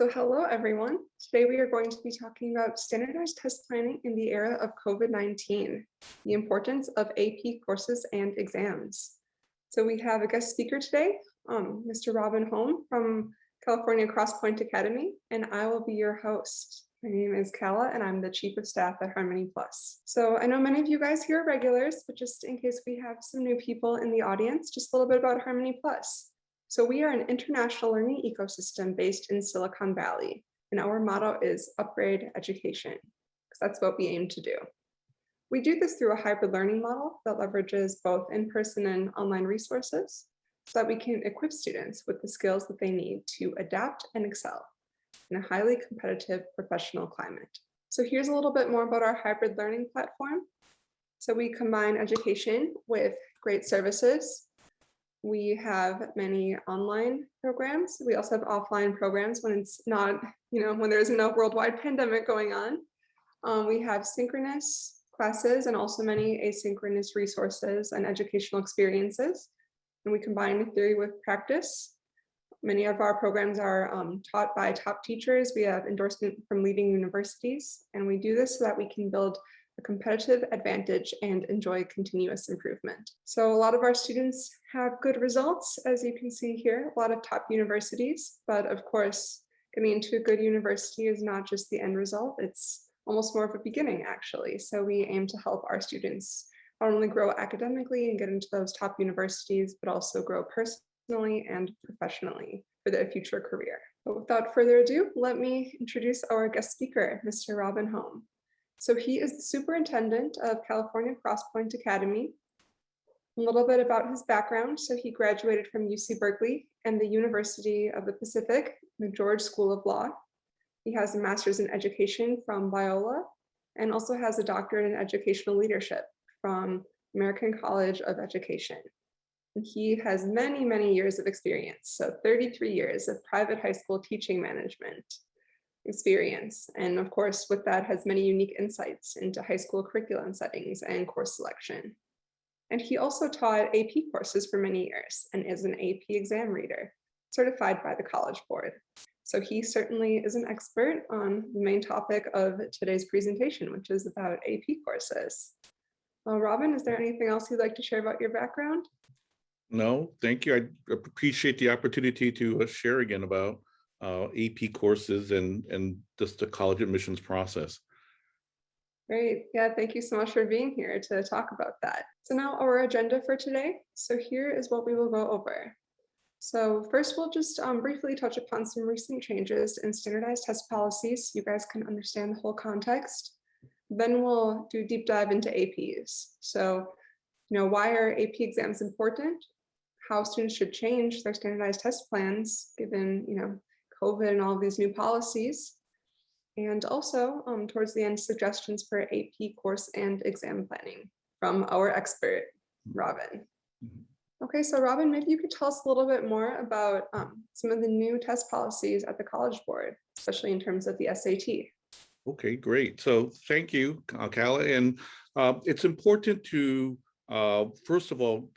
So hello, everyone. Today we are going to be talking about standardized test planning in the era of COVID-19, the importance of AP courses and exams. So we have a guest speaker today, Mr.Robin Hom from California Crosspoint Academy, and I will be your host. My name is Kala, and I'm the Chief of Staff at Harmony Plus. So I know many of you guys here are regulars, but just in case we have some new people in the audience, just a little bit about Harmony Plus. So we are an international learning ecosystem based in Silicon Valley, and our motto is upgrade education, because that's what we aim to do. We do this through a hybrid learning model that leverages both in-person and online resources so that we can equip students with the skills that they need to adapt and excel in a highly competitive professional climate. So here's a little bit more about our hybrid learning platform. So we combine education with great services. We have many online programs. We also have offline programs when it's not, when there's no worldwide pandemic going on. We have synchronous classes and also many asynchronous resources and educational experiences. And we combine theory with practice. Many of our programs are taught by top teachers. We have endorsement from leading universities, and we do this so that we can build a competitive advantage and enjoy continuous improvement. So a lot of our students have good results, as you can see here, a lot of top universities, but of course, getting into a good university is not just the end result, it's almost more of a beginning actually. So we aim to help our students not only grow academically and get into those top universities, but also grow personally and professionally for their future career. But without further ado, let me introduce our guest speaker, Mr. Robin Hom. So he is the superintendent of California Crosspoint Academy. A little bit about his background. So he graduated from UC Berkeley and the University of the Pacific, McGeorge School of Law. He has a master's in education from Biola and also has a doctorate in educational leadership from American College of Education. And he has many, many years of experience. So 33 years of private high school teaching management experience. And of course, with that has many unique insights into high school curriculum settings and course selection. And he also taught AP courses for many years and is an AP exam reader, certified by the College Board. So he certainly is an expert on the main topic of today's presentation, which is about AP courses. Robin, is there anything else you'd like to share about your background? No, thank you. I appreciate the opportunity to share again about AP courses and just the college admissions process. Great. Yeah, thank you so much for being here to talk about that. So now our agenda for today. So here is what we will go over. So first, we'll just briefly touch upon some recent changes in standardized test policies so you guys can understand the whole context. Then we'll do deep dive into APs. So, why are AP exams important? How students should change their standardized test plans given, COVID and all of these new policies. And also, towards the end, suggestions for AP course and exam planning from our expert, Robin. Okay, so Robin, maybe you could tell us a little bit more about some of the new test policies at the College Board, especially in terms of the SAT. Okay, great. So thank you, Kala. And it's important to, first of all,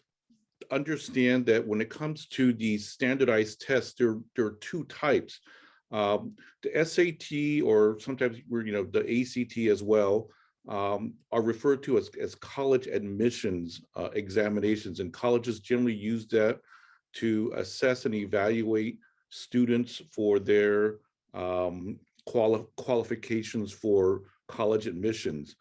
understand that when it comes to the standardized tests, there are two types. The SAT, or sometimes the ACT as well, are referred to as college admissions examinations, and colleges generally use that to assess and evaluate students for their qualifications for college admissions.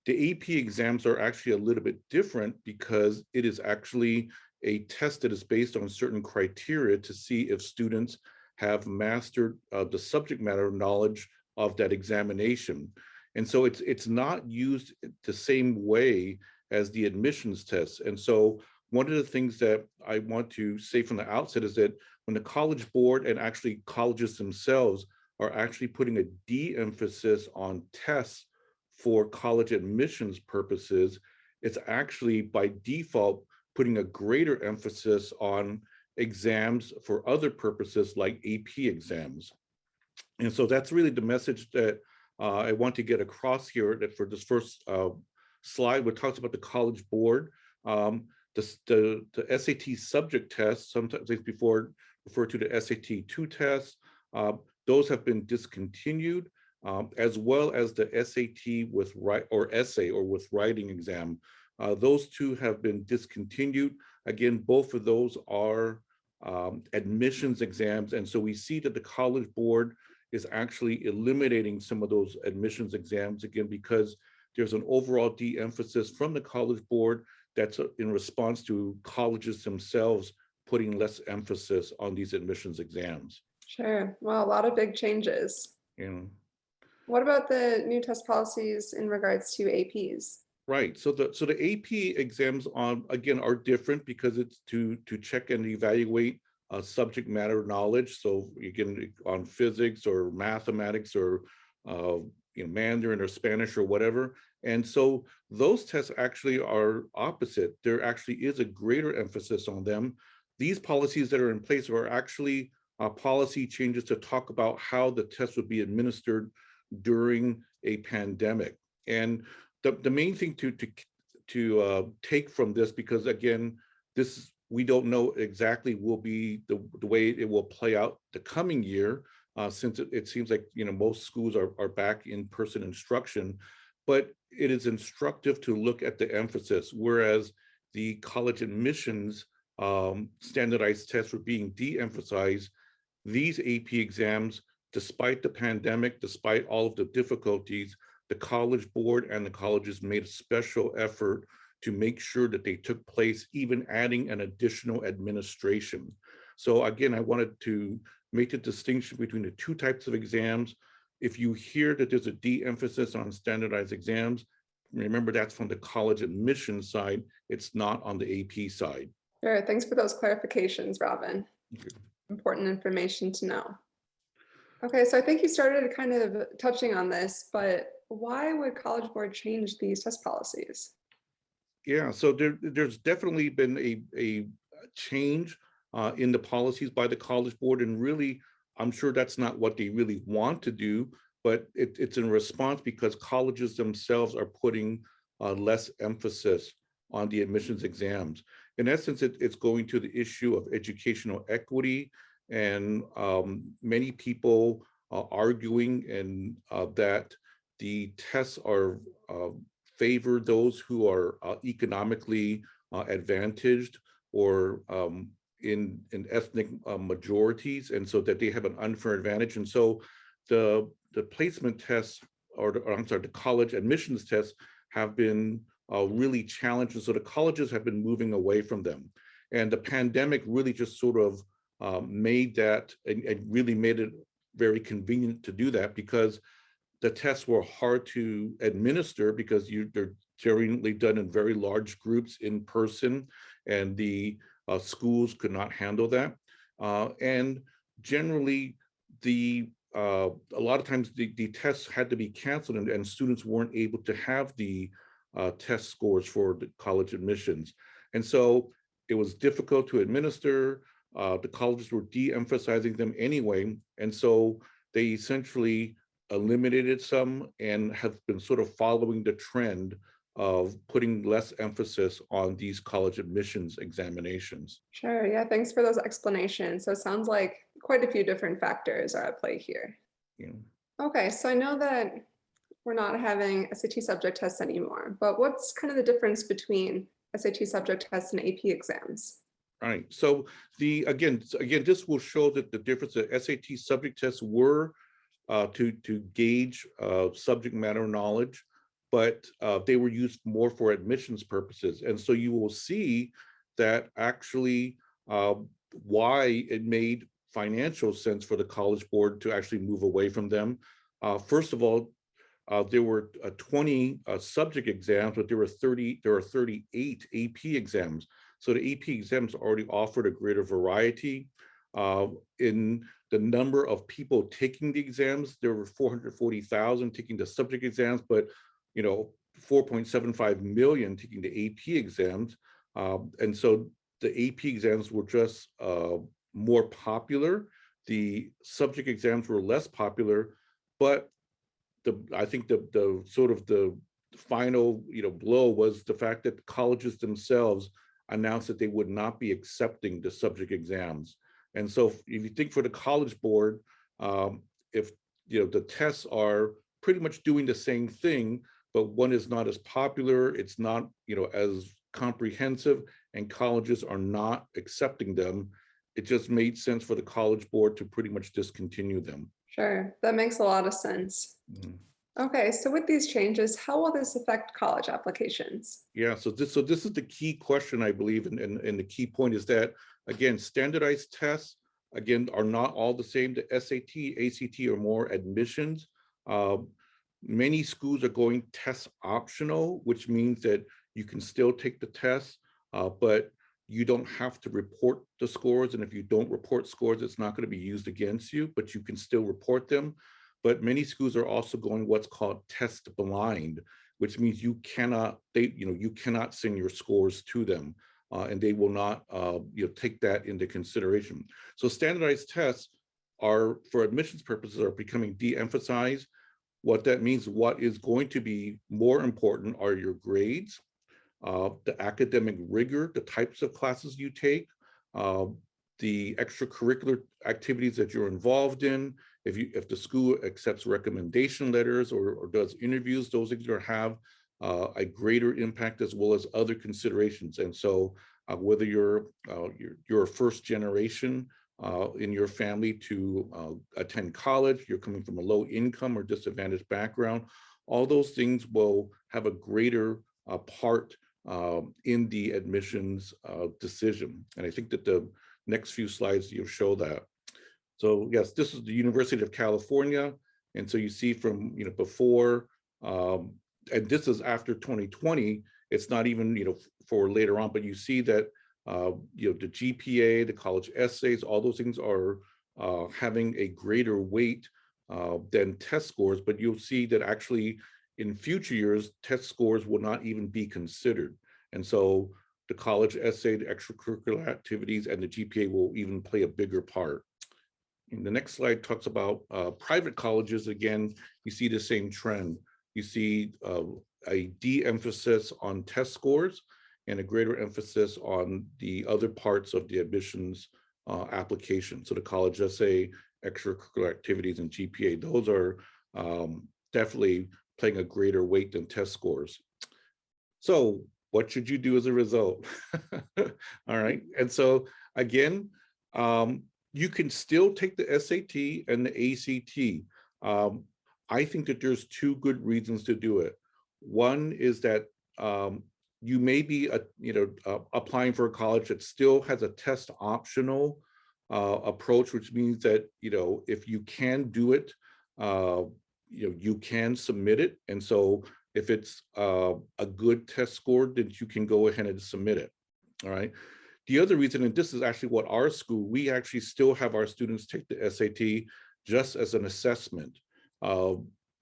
The AP exams are actually a little bit different because it is actually a test that is based on certain criteria to see if students have mastered the subject matter knowledge of that examination. And so it's not used the same way as the admissions tests. And so one of the things that I want to say from the outset is that when the College Board and actually colleges themselves are actually putting a de-emphasis on tests for college admissions purposes, it's actually by default putting a greater emphasis on exams for other purposes like AP exams. And so that's really the message that I want to get across here, that for this first slide, which talks about the College Board, the SAT subject test, sometimes before referred to the SAT 2 test, those have been discontinued, as well as the SAT with essay or with writing exam. Those two have been discontinued. Again, both of those are admissions exams. And so we see that the College Board is actually eliminating some of those admissions exams, again, because there's an overall de-emphasis from the College Board that's in response to colleges themselves putting less emphasis on these admissions exams. Sure. Well, a lot of big changes. You What about the new test policies in regards to APs? Right. So the AP exams again are different because it's to check and evaluate subject matter knowledge. So you can on physics or mathematics or Mandarin or Spanish or whatever. And so those tests actually are opposite. There actually is a greater emphasis on them. These policies that are in place are actually policy changes to talk about how the test would be administered during a pandemic. And the main thing to take from this, because again, this we don't know exactly will be the way it will play out the coming year, since it seems like most schools are back in person instruction, but it is instructive to look at the emphasis. Whereas the college admissions standardized tests were being de-emphasized, these AP exams, despite the pandemic, despite all of the difficulties, the College Board and the colleges made a special effort to make sure that they took place, even adding an additional administration. So again, I wanted to make the distinction between the two types of exams. If you hear that there's a de-emphasis on standardized exams, remember that's from the college admission side, it's not on the AP side. Sure. Thanks for those clarifications, Robin. Important information to know. Okay, so I think you started kind of touching on this, but why would College Board change these test policies? Yeah, so there's definitely been a change in the policies by the College Board, and really, I'm sure that's not what they really want to do, but it's in response because colleges themselves are putting less emphasis on the admissions exams. In essence, it's going to the issue of educational equity, and many people arguing and that the tests are favor those who are economically advantaged or in ethnic majorities, and so that they have an unfair advantage. And so the placement tests, the college admissions tests have been really challenged. And so the colleges have been moving away from them. And the pandemic really just sort of made that and really made it very convenient to do that, because the tests were hard to administer because they're generally done in very large groups in person, and the schools could not handle that. And generally, a lot of times the tests had to be canceled, and students weren't able to have the test scores for the college admissions. And so it was difficult to administer. The colleges were de-emphasizing them anyway. And so they essentially eliminated some and have been sort of following the trend of putting less emphasis on these college admissions examinations. Sure, yeah, thanks for those explanations. So it sounds like quite a few different factors are at play here. Yeah. Okay, so I know that we're not having SAT subject tests anymore, but what's kind of the difference between SAT subject tests and AP exams? Right. So again, this will show that the difference. The SAT subject tests were to gauge subject matter knowledge, but they were used more for admissions purposes. And so you will see that actually why it made financial sense for the College Board to actually move away from them. First of all, there were 20 subject exams, but there are 38 AP exams. So the AP exams already offered a greater variety. In the number of people taking the exams, there were 440,000 taking the subject exams, but 4.75 million taking the AP exams. And so the AP exams were just more popular. The subject exams were less popular, but I think the sort of the final blow was the fact that colleges themselves announced that they would not be accepting the subject exams. And so if you think for the College Board, if the tests are pretty much doing the same thing, but one is not as popular, it's not as comprehensive, and colleges are not accepting them, it just made sense for the College Board to pretty much discontinue them. Sure, that makes a lot of sense. Mhm. Okay, so with these changes, how will this affect college applications? Yeah, so this is the key question, I believe, and the key point is that, again, standardized tests, again, are not all the same. The SAT, ACT are more admissions. Uh, Many schools are going test optional, which means that you can still take the test, but you don't have to report the scores. And if you don't report scores, it's not going to be used against you, but you can still report them. But many schools are also going what's called test blind, which means you cannot send your scores to them, and they will not take that into consideration. So standardized tests are, for admissions purposes, are becoming de-emphasized. What that means, what is going to be more important are your grades, the academic rigor, the types of classes you take, uh, the extracurricular activities that you're involved in. If the school accepts recommendation letters or does interviews, those things are have a greater impact, as well as other considerations. And so whether you're a first generation in your family to attend college, you're coming from a low income or disadvantaged background, all those things will have a greater part in the admissions decision. And I think that the next few slides you'll show that. So yes, this is the University of California. And so you see from before, and this is after 2020, it's not even for later on, but you see that the GPA, the college essays, all those things are having a greater weight than test scores. But you'll see that actually in future years, test scores will not even be considered. And so the college essay, the extracurricular activities, and the GPA will even play a bigger part. And the next slide talks about private colleges. Again, you see the same trend. You see a de-emphasis on test scores and a greater emphasis on the other parts of the admissions application. So the college essay, extracurricular activities, and GPA, those are definitely playing a greater weight than test scores. So what should you do as a result? All right, and so again, you can still take the SAT and the ACT. I think that there's two good reasons to do it. One is that you may be applying for a college that still has a test optional approach, which means that if you can do it, you can submit it. And so if it's a good test score, then you can go ahead and submit it. All right. The other reason, and this is actually what our school, we actually still have our students take the SAT just as an assessment,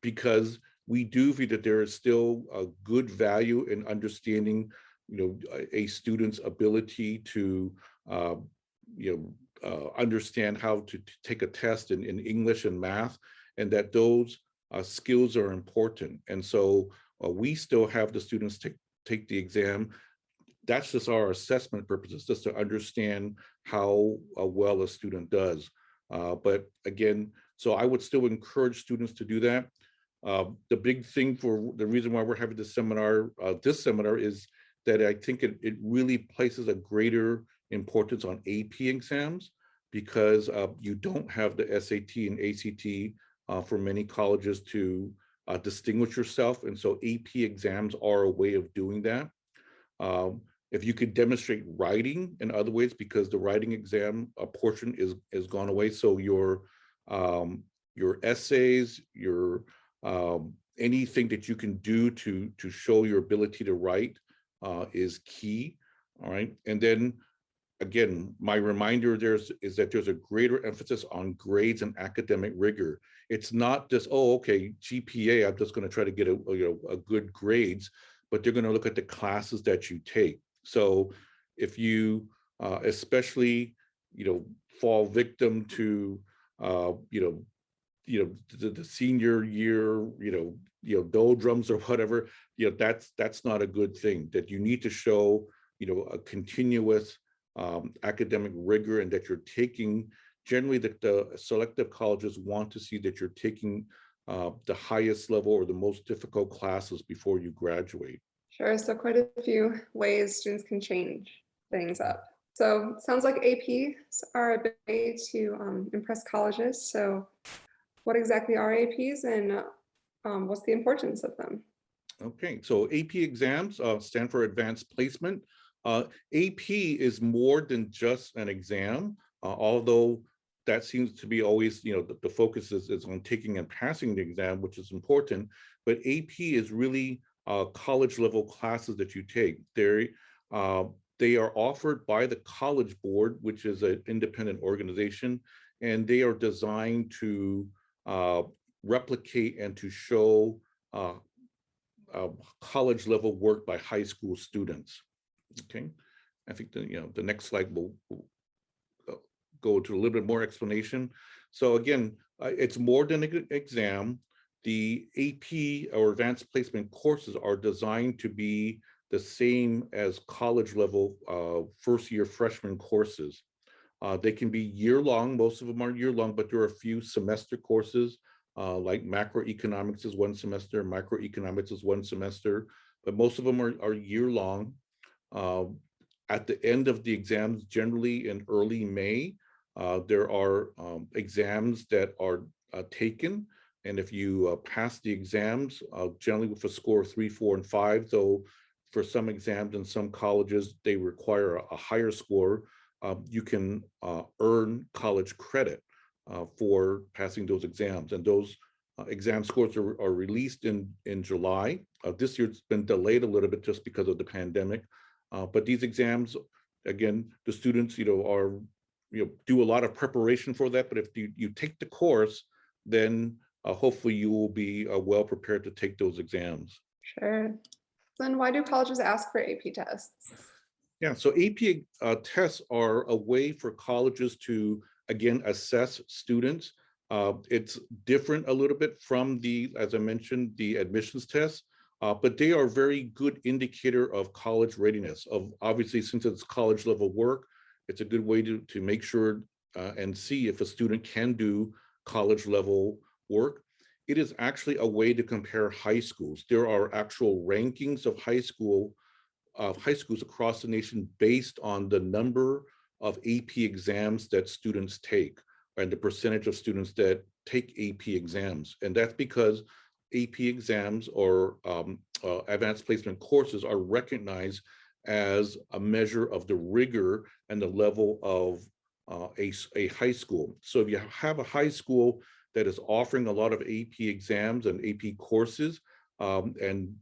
because we do feel that there is still a good value in understanding, a student's ability to, understand how to take a test in English and math, and that those skills are important. And so we still have the students take the exam. That's just our assessment purposes, just to understand how well a student does. But again, so I would still encourage students to do that. The big thing for the reason why we're having this seminar is that I think it really places a greater importance on AP exams, because you don't have the SAT and ACT for many colleges to distinguish yourself. And so AP exams are a way of doing that. If you could demonstrate writing in other ways, because the writing exam portion is gone away. So your essays, your anything that you can do to show your ability to write is key. All right. And then again, my reminder is that there's a greater emphasis on grades and academic rigor. It's not just, oh, okay, GPA, I'm just going to try to get a good grades, but they're going to look at the classes that you take. So if you especially, fall victim to, the senior year, doldrums or whatever, that's not a good thing. That you need to show, a continuous academic rigor, and that you're taking generally the selective colleges want to see that you're taking the highest level or the most difficult classes before you graduate. Sure, so quite a few ways students can change things up. So it sounds like APs are a way to impress colleges. So what exactly are APs and what's the importance of them? Okay, so AP exams stand for Advanced Placement. AP is more than just an exam, although that seems to be always, the focus is on taking and passing the exam, which is important. But AP is really college level classes that you take. They are offered by the College Board, which is an independent organization, and they are designed to replicate and to show college level work by high school students. Okay, I think the next slide will go to a little bit more explanation. So again, it's more than an exam. The AP or advanced placement courses are designed to be the same as college level first year freshman courses. They can be year long, most of them are year long, but there are a few semester courses like macroeconomics is one semester, microeconomics is one semester, but most of them are year long. At the end of the exams, generally in early May, there are exams that are taken. And if you pass the exams, generally with a score of 3, 4, and 5, though for some exams in some colleges, they require a higher score, you can earn college credit for passing those exams. And those exam scores are released in July. This year it's been delayed a little bit just because of the pandemic. But these exams, again, the students, are, do a lot of preparation for that. But if you take the course, then hopefully you will be well prepared to take those exams. Sure. Then why do colleges ask for AP tests? Yeah, so AP tests are a way for colleges to, again, assess students. It's different a little bit from as I mentioned, the admissions tests, but they are a very good indicator of college readiness. Obviously, since it's college level work, it's a good way to make sure and see if a student can do college level work. It is actually a way to compare high schools. There are actual rankings of high schools across the nation based on the number of AP exams that students take and the percentage of students that take AP exams. And that's because AP exams or advanced placement courses are recognized as a measure of the rigor and the level of a high school. So if you have a high school that is offering a lot of AP exams and AP courses, and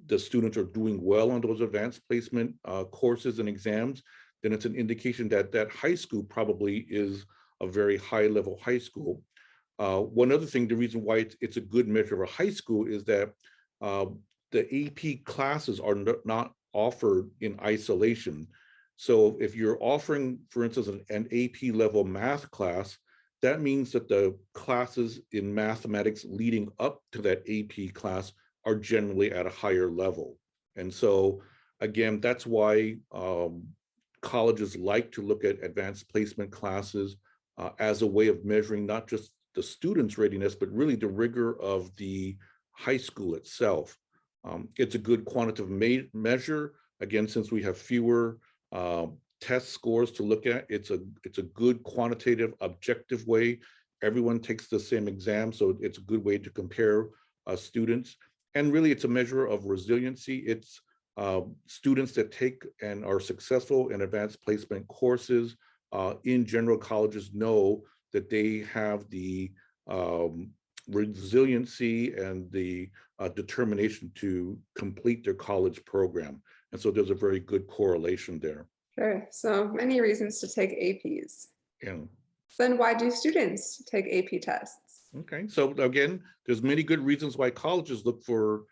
the students are doing well on those advanced placement courses and exams, then it's an indication that that high school probably is a very high level high school. One other thing, the reason why it's a good measure of a high school is that the AP classes are not offered in isolation. So if you're offering, for instance, an AP level math class, that means that the classes in mathematics leading up to that AP class are generally at a higher level. And so again, that's why colleges like to look at advanced placement classes as a way of measuring not just the students' readiness, but really the rigor of the high school itself. It's a good quantitative measure. Again, since we have fewer test scores to look at, it's a good quantitative, objective way. Everyone takes the same exam, so it's a good way to compare students. And really, it's a measure of resiliency. It's students that take and are successful in advanced placement courses in general colleges know that they have the resiliency and the determination to complete their college program. And so there's a very good correlation there. Sure. So many reasons to take APs. Yeah. Then why do students take AP tests? Okay, so again, there's many good reasons why colleges look for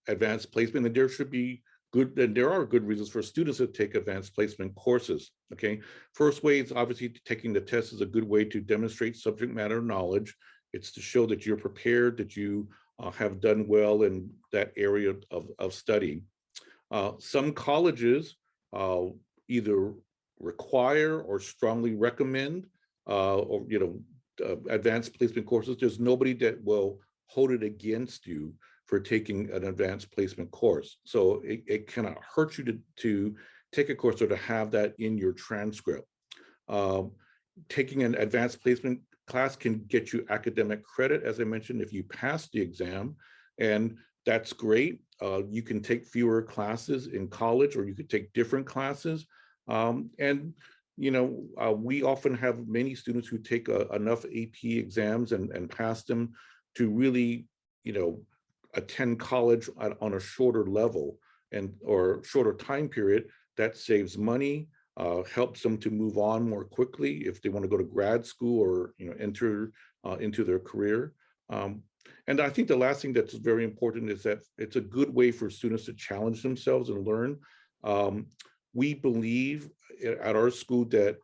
advanced placement, and there should be good, and there are good reasons for students to take advanced placement courses. Okay, first way is obviously taking the test is a good way to demonstrate subject matter knowledge. It's to show that you're prepared, that you have done well in that area of study. Some colleges either require or strongly recommend or advanced placement courses, there's nobody that will hold it against you for taking an advanced placement course. So it cannot hurt you to take a course or to have that in your transcript. Taking an advanced placement class can get you academic credit, as I mentioned, if you pass the exam, and that's great. You can take fewer classes in college, or you could take different classes. And we often have many students who take enough AP exams and pass them to really, attend college on a shorter level or shorter time period. That saves money, helps them to move on more quickly if they want to go to grad school or enter into their career. And I think the last thing that's very important is that it's a good way for students to challenge themselves and learn. We believe at our school that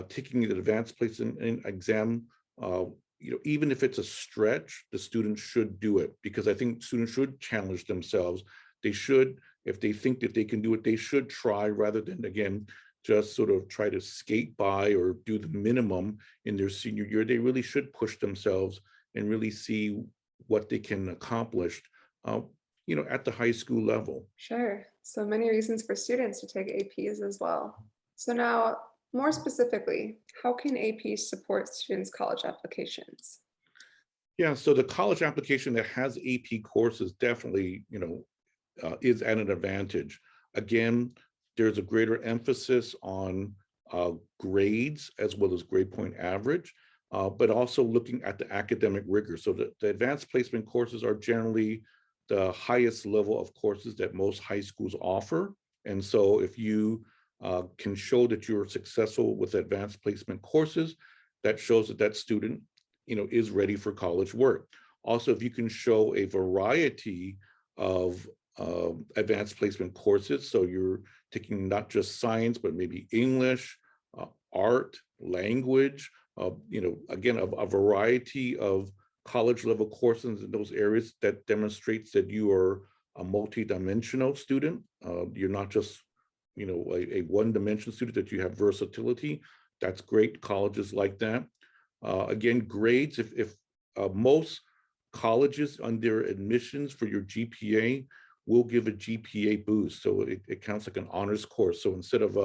taking an advanced placement exam, even if it's a stretch, the students should do it, because I think students should challenge themselves. They should, if they think that they can do it, they should try, rather than, again, just sort of try to skate by or do the minimum in their senior year. They really should push themselves and really see what they can accomplish, at the high school level. Sure. So many reasons for students to take APs as well. So now, more specifically, how can AP support students' college applications? Yeah, so the college application that has AP courses definitely, is at an advantage. Again, there's a greater emphasis on grades as well as grade point average, but also looking at the academic rigor. So the advanced placement courses are generally the highest level of courses that most high schools offer. And so if you can show that you're successful with advanced placement courses, that shows that that student, is ready for college work. Also, if you can show a variety of advanced placement courses, so you're taking not just science, but maybe English, art, language, again, a variety of college level courses in those areas, that demonstrates that you are a multi-dimensional student. You're not just, a one-dimensional student, that you have versatility. That's great. Colleges like that. Again, grades, if most colleges on their admissions for your GPA will give a GPA boost. So it counts like an honors course. So instead of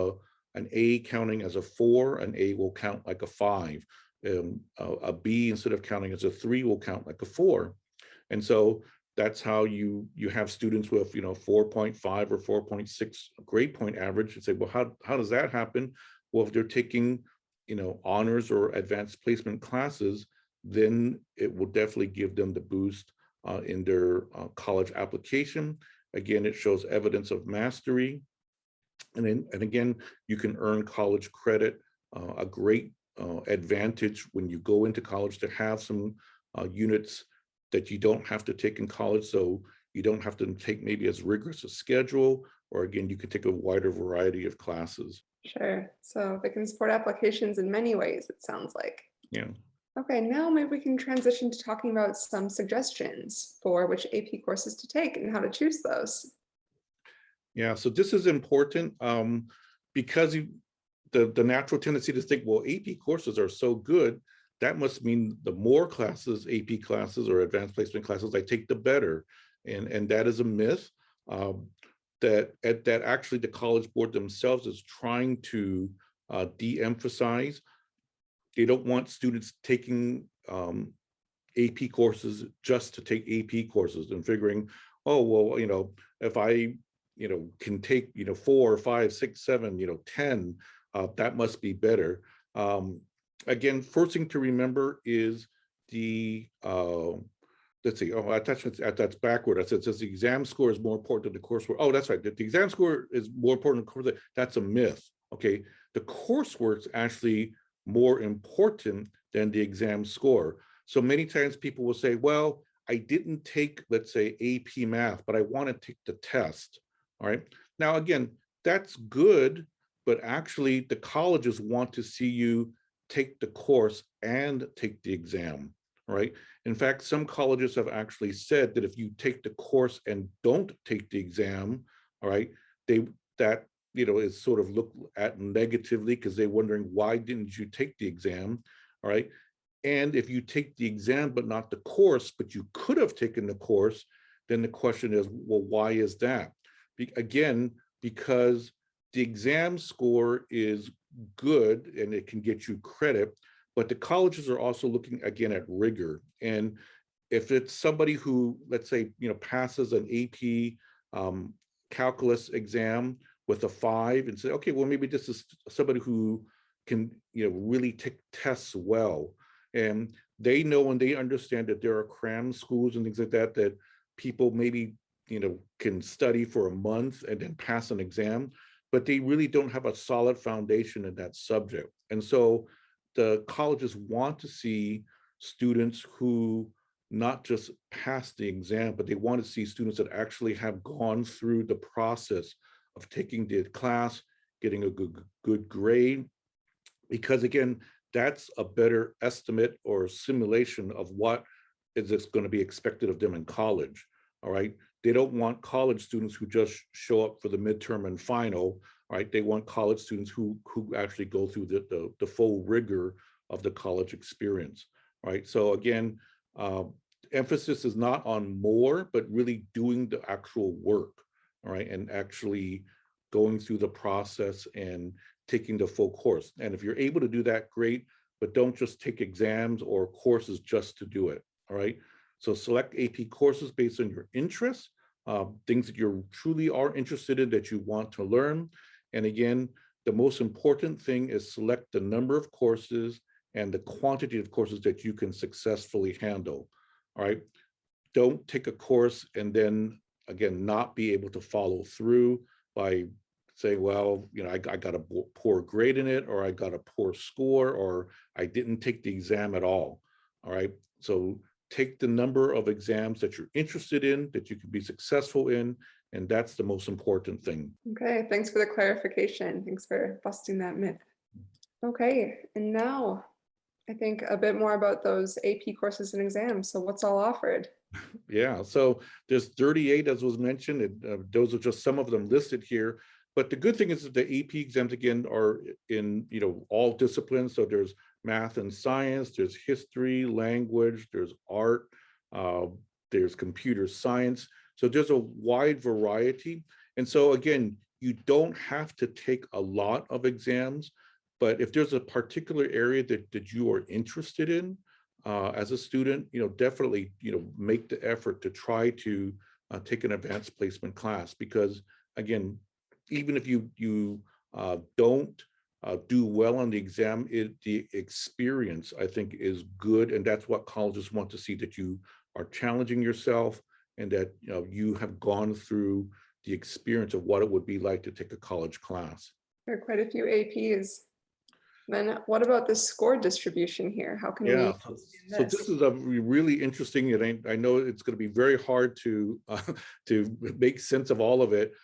an A counting as a 4, an A will count like a 5. A B, instead of counting as a 3, will count like a 4. And so that's how you have students with 4.5 or 4.6 grade point average, and say, well, how does that happen? Well, if they're taking honors or advanced placement classes, then it will definitely give them the boost in their college application. Again, it shows evidence of mastery. And again, you can earn college credit, a great advantage when you go into college, to have some units that you don't have to take in college. So you don't have to take maybe as rigorous a schedule, or again, you can take a wider variety of classes. Sure. So they can support applications in many ways, it sounds like. Yeah. Okay, now maybe we can transition to talking about some suggestions for which AP courses to take and how to choose those. Yeah, so this is important because the natural tendency to think, well, AP courses are so good, that must mean the more classes, AP classes or advanced placement classes I take, the better. And that is a myth. That actually the College Board themselves is trying to de-emphasize. They don't want students taking AP courses just to take AP courses and figuring, oh, well, if I, can take, 4, 5, 6, 7, 10, that must be better. Again, first thing to remember is the, let's see, that's backward. It says the exam score is more important than the coursework. Oh, that's right. The exam score is more important than the coursework. That's a myth. Okay. The coursework's actually more important than the exam score. So many times people will say, well, I didn't take, let's say, AP math, but I want to take the test. All right. Now, again, that's good, but actually the colleges want to see you take the course and take the exam. Right. In fact, some colleges have actually said that if you take the course and don't take the exam, all right, that is sort of looked at negatively, because they're wondering, why didn't you take the exam? all right? And if you take the exam, but not the course, but you could have taken the course, then the question is, well, why is that? Again, because the exam score is good and it can get you credit, but the colleges are also looking again at rigor. And if it's somebody who, let's say, passes an AP calculus exam with a 5 and say, okay, well, maybe this is somebody who can, really take tests well. And they know and they understand that there are cram schools and things like that, that people maybe, can study for a month and then pass an exam, but they really don't have a solid foundation in that subject. And so the colleges want to see students who not just pass the exam, but they want to see students that actually have gone through the process of taking the class, getting a good grade, because again, that's a better estimate or simulation of what is going to be expected of them in college. All right. They don't want college students who just show up for the midterm and final. All right. They want college students who actually go through the full rigor of the college experience. All right. So again, emphasis is not on more, but really doing the actual work. All right. And actually going through the process and taking the full course. And if you're able to do that, great, but don't just take exams or courses just to do it. All right. So select AP courses based on your interests, things that you truly are interested in that you want to learn. And again, the most important thing is select the number of courses and the quantity of courses that you can successfully handle. All right. Don't take a course and then again, not be able to follow through by saying, well, I got a poor grade in it, or I got a poor score, or I didn't take the exam at all. All right. So take the number of exams that you're interested in, that you can be successful in, and that's the most important thing. Okay, thanks for the clarification. Thanks for busting that myth. Okay, and now I think a bit more about those AP courses and exams. So what's all offered? Yeah, so there's 38, as was mentioned, and those are just some of them listed here. But the good thing is that the AP exams, again, are in all disciplines. So there's math and science, there's history, language, there's art, there's computer science. So there's a wide variety. And so again, you don't have to take a lot of exams, but if there's a particular area that you are interested in, as a student, definitely, make the effort to try to take an advanced placement class, because again, even if you don't do well on the exam, the experience, I think, is good, and that's what colleges want to see, that you are challenging yourself and that you have gone through the experience of what it would be like to take a college class. There are quite a few APs. Then what about the score distribution here? How can we Yeah, understand so this this? is a really interesting, and I know it's going to be very hard to make sense of all of it.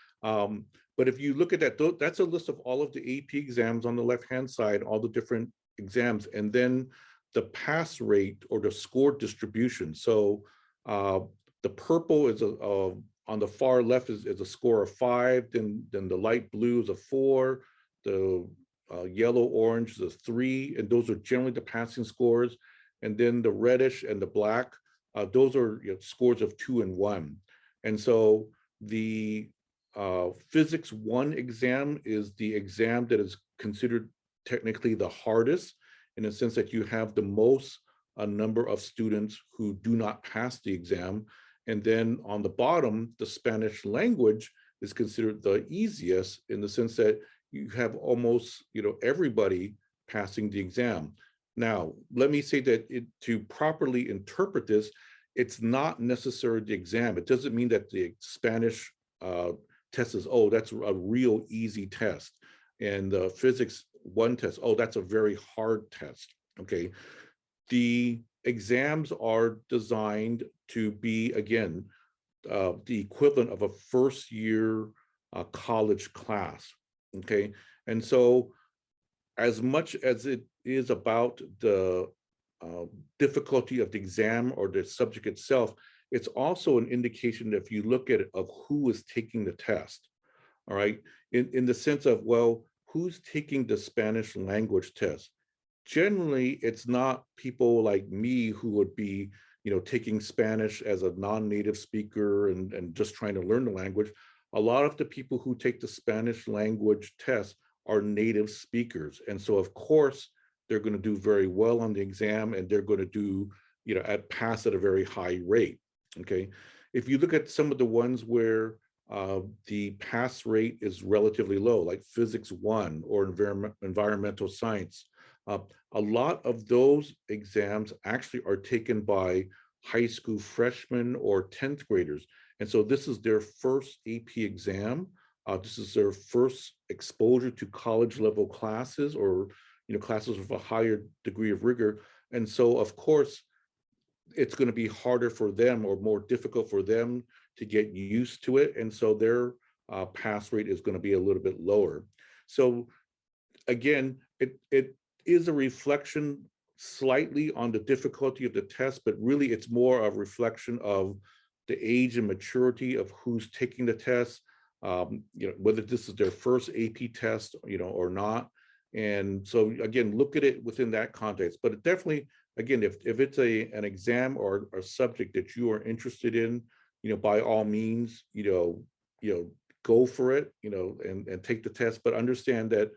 But if you look at that, that's a list of all of the AP exams on the left-hand side, all the different exams, and then the pass rate or the score distribution. So the purple is on the far left is a score of 5, then the light blue is a 4, the yellow orange is a 3, and those are generally the passing scores. And then the reddish and the black, those are scores of 2 and 1. And so the physics 1 exam is the exam that is considered technically the hardest, in the sense that you have the most number of students who do not pass the exam. And then on the bottom, the Spanish language is considered the easiest, in the sense that you have almost everybody passing the exam. Now, let me say that to properly interpret this, it's not necessarily the exam. It doesn't mean that the Spanish test is, oh, that's a real easy test. And the physics 1 test, oh, that's a very hard test. Okay. The exams are designed to be, again, the equivalent of a first year college class. Okay. And so as much as it is about the difficulty of the exam or the subject itself, it's also an indication that if you look at it, of who is taking the test. All right. In the sense of, well, who's taking the Spanish language test? generally it's not people like me who would be, taking Spanish as a non-native speaker and just trying to learn the language. A lot of the people who take the Spanish language test are native speakers. And so of course, they're going to do very well on the exam and they're going to do, pass at a very high rate. Okay. If you look at some of the ones where the pass rate is relatively low, like Physics 1 or environmental science, uh, a lot of those exams actually are taken by high school freshmen or 10th graders. And so this is their first AP exam. This is their first exposure to college level classes or classes with a higher degree of rigor. And so of course, it's going to be harder for them or more difficult for them to get used to it. And so their pass rate is going to be a little bit lower. So again, it is a reflection slightly on the difficulty of the test, but really it's more a reflection of the age and maturity of who's taking the test, whether this is their first AP test, or not. And so again, look at it within that context. But it definitely, again, if it's an exam or a subject that you are interested in, by all means, go for it, and take the test. But understand that,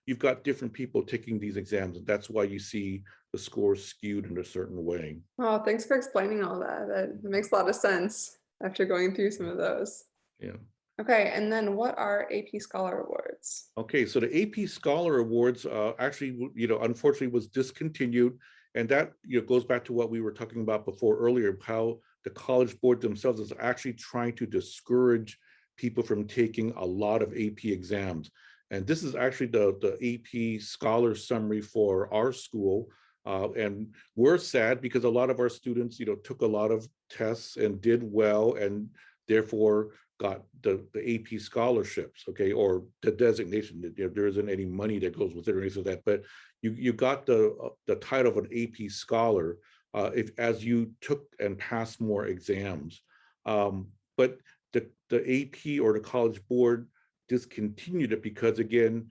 you've got different people taking these exams, and that's why you see the scores skewed in a certain way. Oh, thanks for explaining all that. That makes a lot of sense after going through some of those. Yeah. Okay, and then what are AP Scholar Awards? Okay, so the AP Scholar Awards actually, unfortunately was discontinued. And that, goes back to what we were talking about before earlier, how the College Board themselves is actually trying to discourage people from taking a lot of AP exams. And this is actually the AP Scholar Summary for our school. And we're sad because a lot of our students, took a lot of tests and did well, and therefore got the AP scholarships, okay, or the designation. There isn't any money that goes with it or anything like that, but you got the title of an AP scholar if as you took and passed more exams. But the AP or the College Board discontinued it because, again,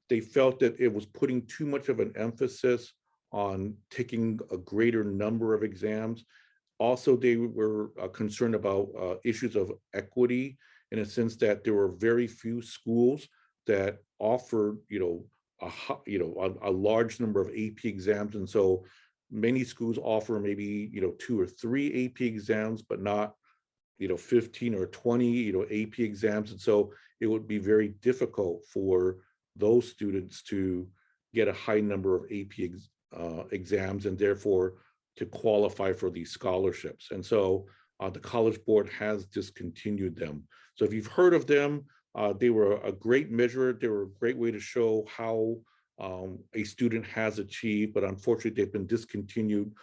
they felt that it was putting too much of an emphasis on taking a greater number of exams. Also, they were concerned about issues of equity, in a sense that there were very few schools that offered, a large number of AP exams. And so many schools offer maybe, 2 or 3 AP exams, but not, 15 or 20, AP exams. And so it would be very difficult for those students to get a high number of AP exams and therefore to qualify for these scholarships. And so the College Board has discontinued them. So if you've heard of them, they were a great measure. They were a great way to show how a student has achieved, but unfortunately they've been discontinued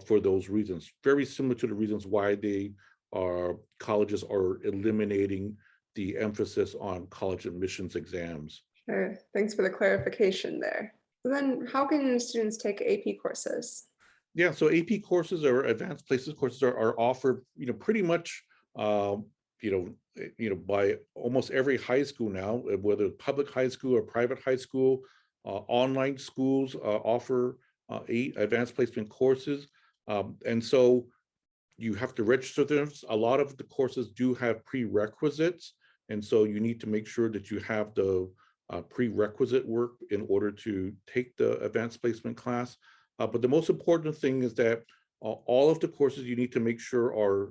for those reasons. Very similar to the reasons why colleges are eliminating the emphasis on college admissions exams. Sure, thanks for the clarification there. So then how can students take AP courses? Yeah, so AP courses or advanced places courses are offered, pretty much, by almost every high school now, whether public high school or private high school. Online schools offer advanced placement courses, and so you have to register them. A lot of the courses do have prerequisites, and so you need to make sure that you have the prerequisite work in order to take the advanced placement class. But the most important thing is that all of the courses you need to make sure are,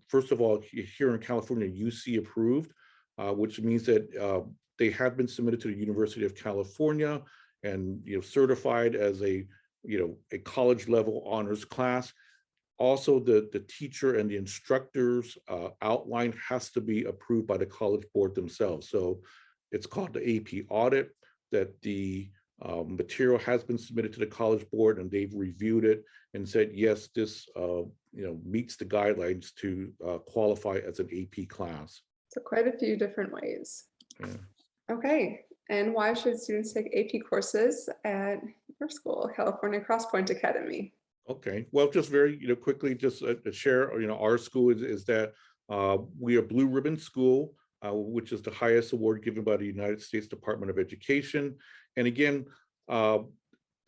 first of all, here in California, UC approved, which means that they have been submitted to the University of California and certified as a college level honors class. Also, the teacher and the instructor's outline has to be approved by the College Board themselves. So it's called the AP audit, that the material has been submitted to the College Board and they've reviewed it and said, yes, this meets the guidelines to qualify as an AP class. So quite a few different ways. Yeah. Okay, and why should students take AP courses at your school, California Crosspoint Academy? Okay, well, just very quickly, just to share, our school is that we are Blue Ribbon School, which is the highest award given by the United States Department of Education. And again,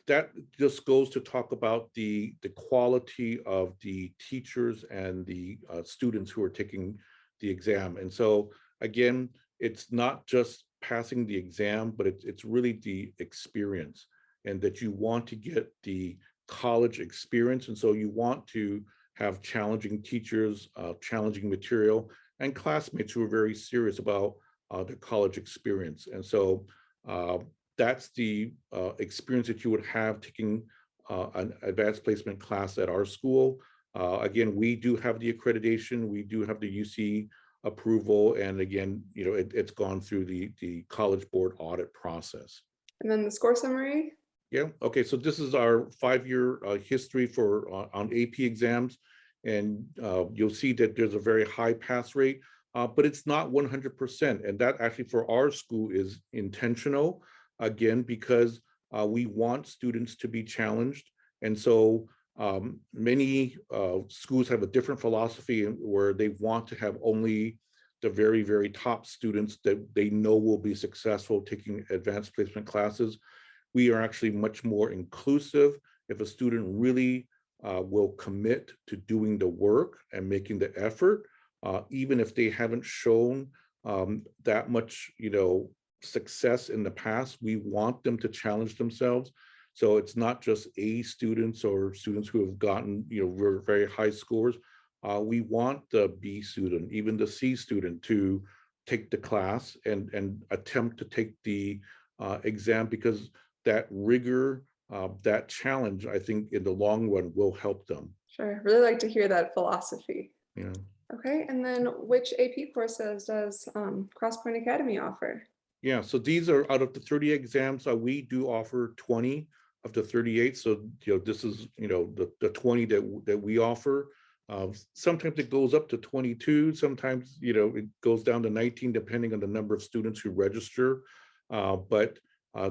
that just goes to talk about the quality of the teachers and the students who are taking the exam. And so again, it's not just passing the exam, but it's really the experience, and that you want to get the college experience. And so you want to have challenging teachers, challenging material, and classmates who are very serious about the college experience. And so that's the experience that you would have taking an advanced placement class at our school. Again, we do have the accreditation, we do have the UC approval, and again, it's gone through the College Board audit process. And then the score summary. Yeah, okay, so this is our 5-year history for on AP exams, and you'll see that there's a very high pass rate, but it's not 100%, and that actually for our school is intentional, again, because we want students to be challenged. And so many schools have a different philosophy where they want to have only the very, very top students that they know will be successful taking advanced placement classes. We are actually much more inclusive. If a student really will commit to doing the work and making the effort, even if they haven't shown that much, success in the past, we want them to challenge themselves. So it's not just A students or students who have gotten, very, very high scores. We want the B student, even the C student, to take the class and attempt to take the exam, because that rigor, that challenge, I think in the long run will help them. Sure, really like to hear that philosophy. Yeah. Okay, and then which AP courses does Crosspoint Academy offer? Yeah, so these are out of the 30 exams, we do offer 20 of the 38. So, this is, the 20 that we offer. Sometimes it goes up to 22. Sometimes, it goes down to 19, depending on the number of students who register. But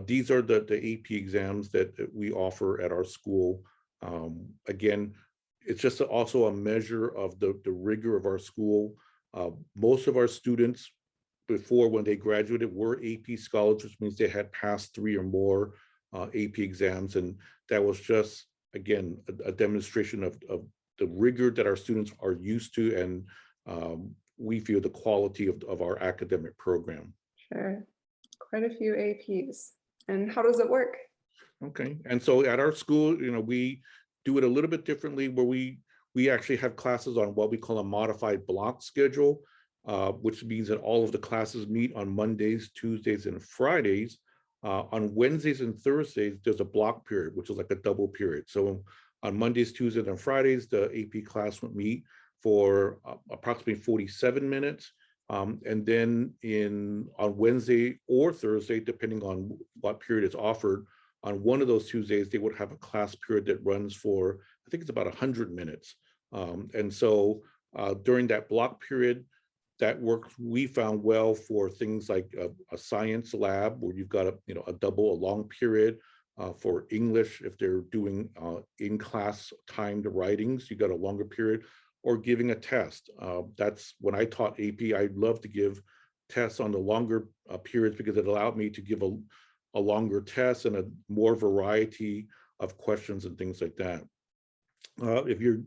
these are the AP exams that we offer at our school. Again, it's just also a measure of the rigor of our school. Most of our students before, when they graduated, were AP scholars, which means they had passed 3 or more AP exams. And that was just, again, a demonstration of the rigor that our students are used to, and we feel the quality of our academic program. Sure, quite a few APs. And how does it work? Okay, and so at our school, we do it a little bit differently, where we actually have classes on what we call a modified block schedule. Which means that all of the classes meet on Mondays, Tuesdays, and Fridays. On Wednesdays and Thursdays, there's a block period, which is like a double period. So on Mondays, Tuesdays, and Fridays, the AP class would meet for approximately 47 minutes. And then on Wednesday or Thursday, depending on what period is offered, on one of those Tuesdays, they would have a class period that runs for, I think it's about 100 minutes. And so during that block period, that works, we found, well for things like a science lab, where you've got a long period. For English, if they're doing in-class timed writings, you got a longer period, or giving a test. That's when I taught AP, I'd love to give tests on the longer periods, because it allowed me to give a longer test and a more variety of questions and things like that. If you're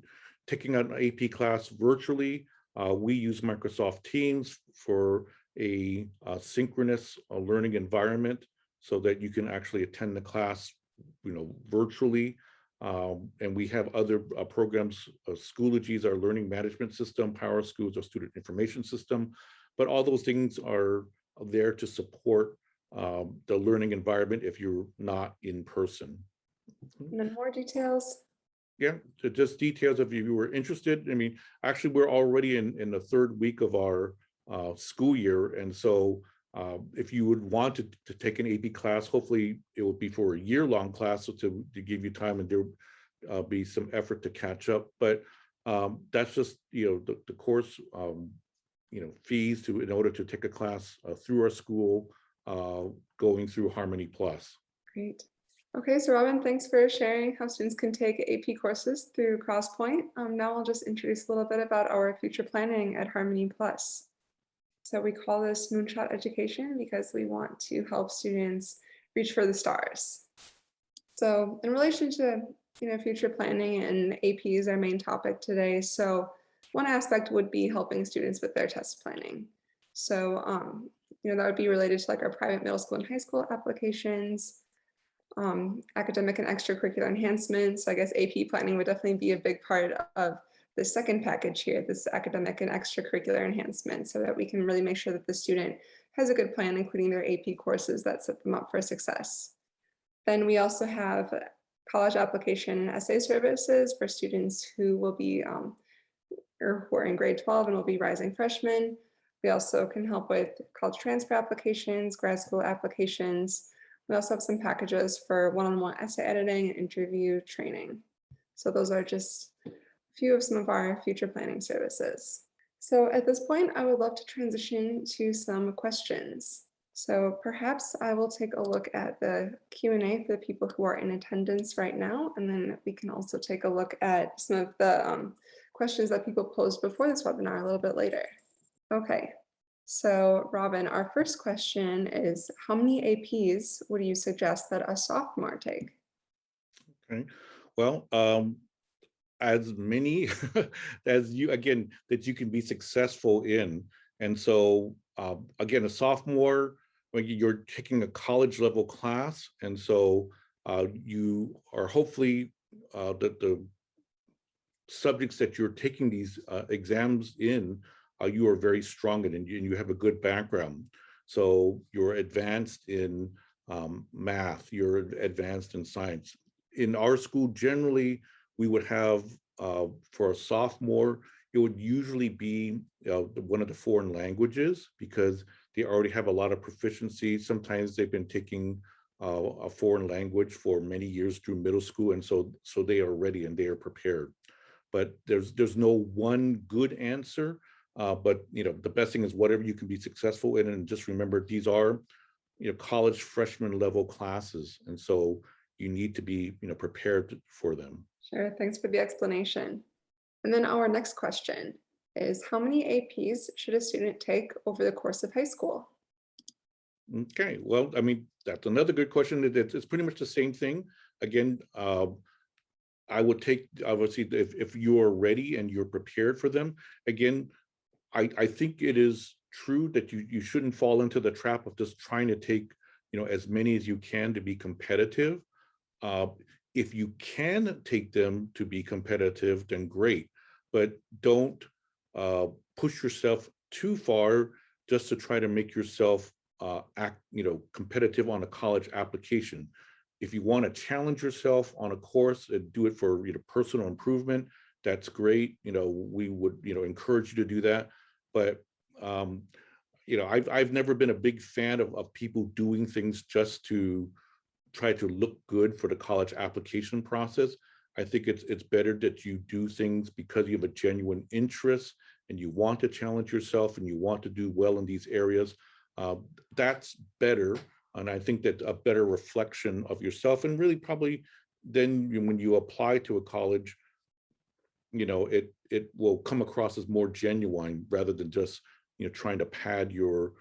taking an AP class virtually, we use Microsoft Teams for a synchronous learning environment, so that you can actually attend the class, virtually. And we have other programs. Schoology is our learning management system. PowerSchool is our student information system. But all those things are there to support the learning environment if you're not in person. And then more details. Yeah, so just details if you were interested. I mean, actually, we're already in the 3rd week of our school year. And so if you would want to take an AP class, hopefully it will be for a year-long class, so to give you time, and there will be some effort to catch up. But that's just, the course, fees in order to take a class through our school, going through Harmony Plus. Great. Okay, so Robin, thanks for sharing how students can take AP courses through Crosspoint. Now I'll just introduce a little bit about our future planning at Harmony Plus. So we call this Moonshot Education because we want to help students reach for the stars. So in relation to, future planning, and AP is our main topic today. So one aspect would be helping students with their test planning. So, that would be related to like our private middle school and high school applications, academic and extracurricular enhancements. So I guess AP planning would definitely be a big part of the second package here, this academic and extracurricular enhancement, so that we can really make sure that the student has a good plan, including their AP courses that set them up for success. Then we also have college application and essay services for students who will be or who are in grade 12 and will be rising freshmen. We also can help with college transfer applications, grad school applications. We also have some packages for one-on-one essay editing and interview training. So those are just a few of some of our future planning services. So at this point, I would love to transition to some questions. So perhaps I will take a look at the Q&A for the people who are in attendance right now, and then we can also take a look at some of the questions that people posed before this webinar a little bit later. Okay, so Robin, our first question is, how many APs would you suggest that a sophomore take? Okay, well, as many as you, again, that you can be successful in. And so again, a sophomore, when you're taking a college level class, and so you are hopefully the subjects that you're taking these exams in, you are very strong in, and you have a good background. So you're advanced in math, you're advanced in science. In our school, generally, we would have, for a sophomore, it would usually be one of the foreign languages, because they already have a lot of proficiency. Sometimes they've been taking a foreign language for many years through middle school, and so they are ready and they are prepared. But there's no one good answer. But the best thing is whatever you can be successful in, and just remember these are college freshman level classes, and so you need to be prepared for them. Sure, thanks for the explanation. And then our next question is, how many APs should a student take over the course of high school? Okay, well, I mean, that's another good question. It's pretty much the same thing. Again, I would take, obviously, if you are ready and you're prepared for them. Again, I think it is true that you shouldn't fall into the trap of just trying to take as many as you can to be competitive. If you can take them to be competitive, then great, but don't push yourself too far just to try to make yourself act competitive on a college application. If you want to challenge yourself on a course and do it for personal improvement, that's great. We would encourage you to do that. But I've never been a big fan of people doing things just to try to look good for the college application process. I think it's better that you do things because you have a genuine interest and you want to challenge yourself and you want to do well in these areas. That's better. And I think that a better reflection of yourself, and really probably then when you apply to a college, it will come across as more genuine rather than just trying to pad your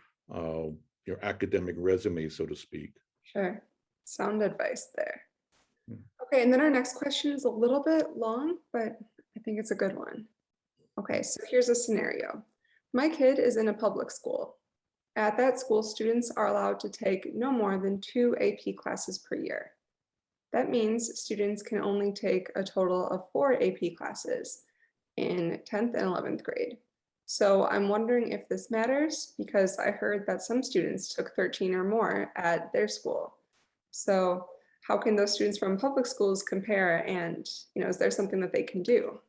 academic resume, so to speak. Sure, sound advice there. Hmm. Okay, and then our next question is a little bit long, but I think it's a good one. Okay, so here's a scenario. My kid is in a public school. At that school, students are allowed to take no more than 2 AP classes per year. That means students can only take a total of 4 AP classes in 10th and 11th grade. So I'm wondering if this matters, because I heard that some students took 13 or more at their school. So how can those students from public schools compare, and is there something that they can do?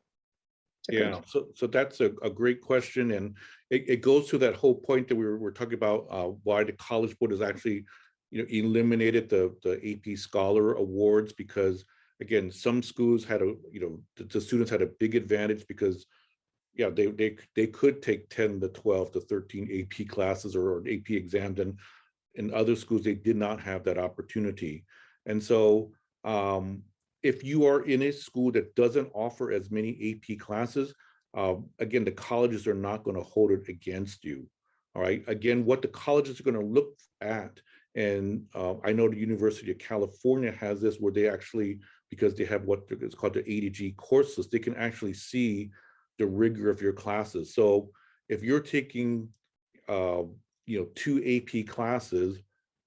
Yeah, so that's a great question, and it goes to that whole point that we're talking about, why the College Board has actually eliminated the AP Scholar Awards, because again, some schools had the students had a big advantage because they could take 10 to 12 to 13 AP classes or AP exams, and in other schools they did not have that opportunity. And so if you are in a school that doesn't offer as many AP classes, again, the colleges are not going to hold it against you. All right. Again, what the colleges are going to look at And I know the University of California has this where they actually, because they have what is called the A to G courses, they can actually see the rigor of your classes. So if you're taking, two AP classes,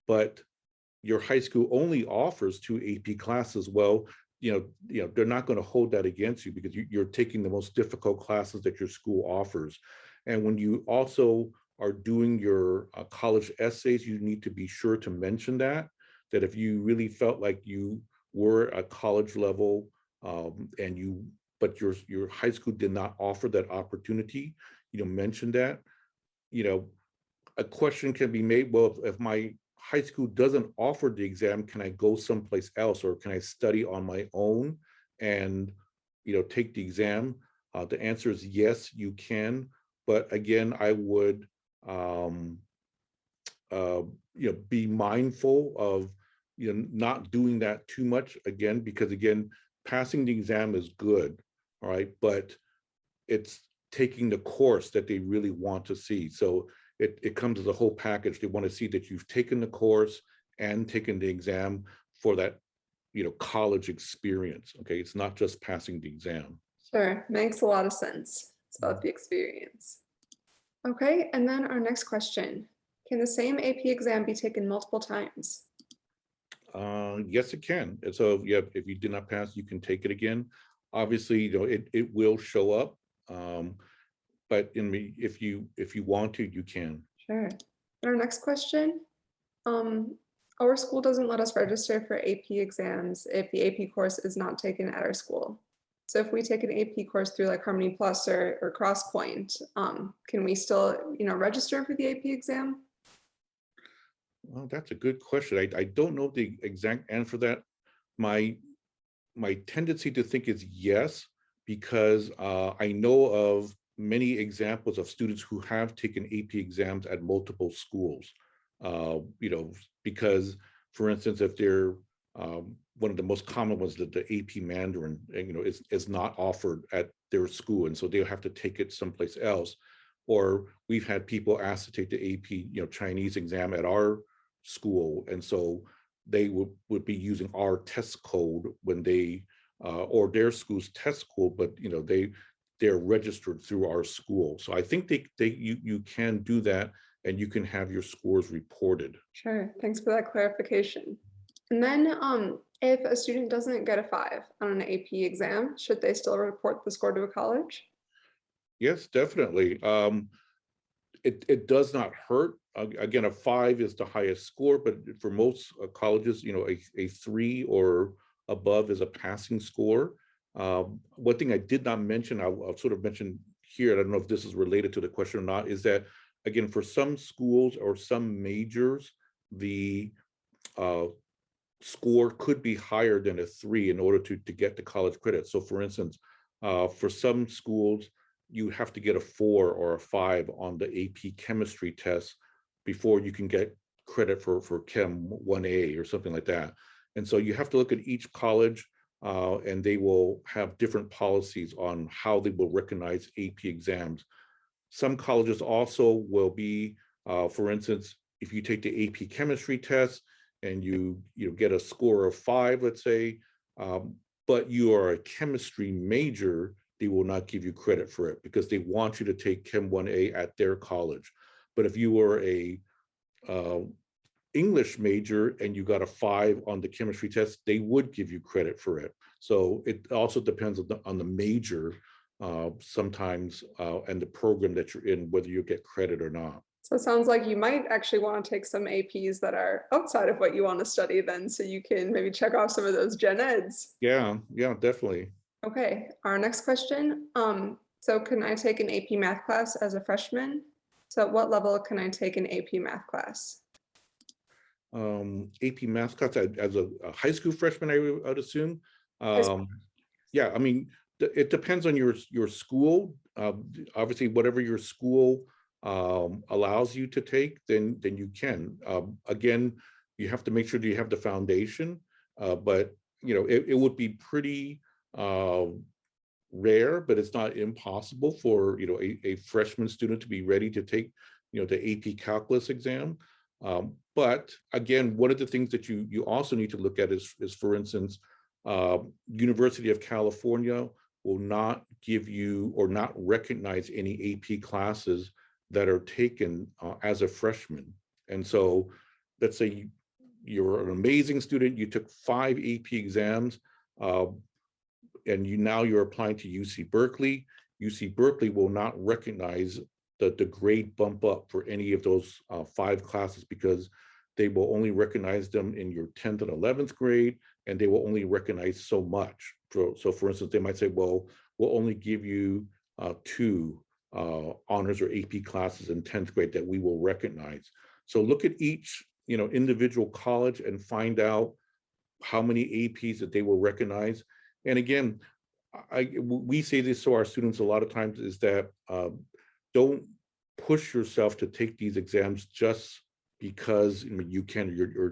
but your high school only offers 2 AP classes, well, they're not going to hold that against you because you're taking the most difficult classes that your school offers. And when you also are doing your college essays, you need to be sure to mention that if you really felt like you were at college level, but your high school did not offer that opportunity, mention that. A question can be made, well, if my high school doesn't offer the exam, can I go someplace else, or can I study on my own and take the exam? The answer is yes, you can. But again, I would be mindful of not doing that too much, again, because again, passing the exam is good, all right, but it's taking the course that they really want to see. So it comes as a whole package. They want to see that you've taken the course and taken the exam for that college experience. Okay, it's not just passing the exam. Sure, makes a lot of sense. It's about the experience. Okay, and then our next question. Can the same AP exam be taken multiple times? Yes, it can. And so yeah, if you did not pass, you can take it again. Obviously, it will show up. But if you want to, you can. Sure. Our next question. Our school doesn't let us register for AP exams if the AP course is not taken at our school. So if we take an AP course through like Harmony Plus or Crosspoint, can we still, register for the AP exam? Well, that's a good question. I don't know the exact answer for that. My tendency to think is yes, because I know of many examples of students who have taken AP exams at multiple schools. Because, for instance, if they're one of the most common ones, that the AP Mandarin, is not offered at their school, and so they'll have to take it someplace else. Or we've had people asked to take the AP, Chinese exam at our school, and so they would be using our test code when they or their school's test code, but they're registered through our school. So I think you can do that, and you can have your scores reported. Sure, thanks for that clarification. And then if a student doesn't get a 5 on an AP exam, should they still report the score to a college? Yes, definitely. It does not hurt. Again, a 5 is the highest score, but for most colleges, a 3 or above is a passing score. One thing I did not mention, I'll sort of mention here, I don't know if this is related to the question or not, is that, again, for some schools or some majors, the score could be higher than a 3 in order to get the college credit. So for instance, for some schools, you have to get a 4 or a 5 on the AP chemistry test before you can get credit for Chem 1A or something like that. And so you have to look at each college, and they will have different policies on how they will recognize AP exams. Some colleges also will be, for instance, if you take the AP chemistry test and you get a score of 5, let's say, but you are a chemistry major, they will not give you credit for it because they want you to take Chem 1A at their college. But if you were a English major and you got a 5 on the chemistry test, they would give you credit for it. So it also depends on the major sometimes and the program that you're in, whether you get credit or not. So it sounds like you might actually want to take some APs that are outside of what you want to study then, so you can maybe check off some of those gen eds. Yeah, definitely. Okay, our next question. So can I take an AP math class as a freshman? So at what level can I take an AP math class? AP math class as a high school freshman, I would assume. Yeah, I mean, it depends on your school. Obviously, whatever your school allows you to take, then you can. Again, you have to make sure that you have the foundation, but it would be pretty rare, but it's not impossible for a freshman student to be ready to take the AP calculus exam. But again, one of the things that you also need to look at is for instance, University of California will not give you or not recognize any AP classes that are taken as a freshman. And so let's say you're an amazing student, you took 5 AP exams, and you're applying to UC Berkeley. UC Berkeley will not recognize the grade bump up for any of those 5 classes, because they will only recognize them in your 10th and 11th grade, and they will only recognize so much. So for instance, they might say, well, we'll only give you 2 honors or AP classes in 10th grade that we will recognize. So look at each individual college and find out how many APs that they will recognize. And again, we say this to our students a lot of times, is that don't push yourself to take these exams just because you can,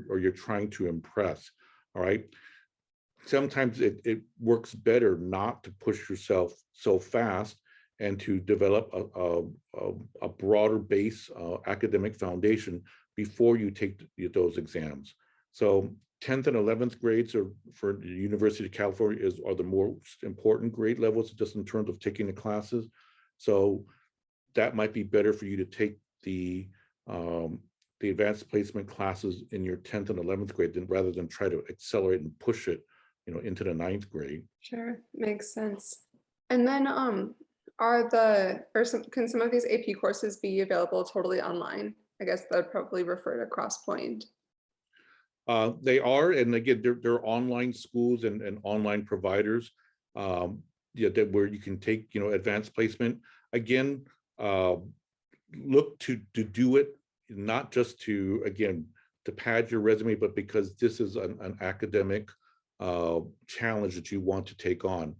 or you're trying to impress. All right. Sometimes it works better not to push yourself so fast and to develop a broader base academic foundation before you take those exams. So 10th and 11th grades are, for the University of California, are the most important grade levels just in terms of taking the classes. So that might be better for you to take the advanced placement classes in your 10th and 11th grade rather than try to accelerate and push it into the 9th grade. Sure, makes sense. And then can some of these AP courses be available totally online? I guess that would probably refer to Crosspoint. They are, and again, they're online schools and online providers, where you can take advanced placement. Again, look to do it not just to pad your resume, but because this is an academic challenge that you want to take on.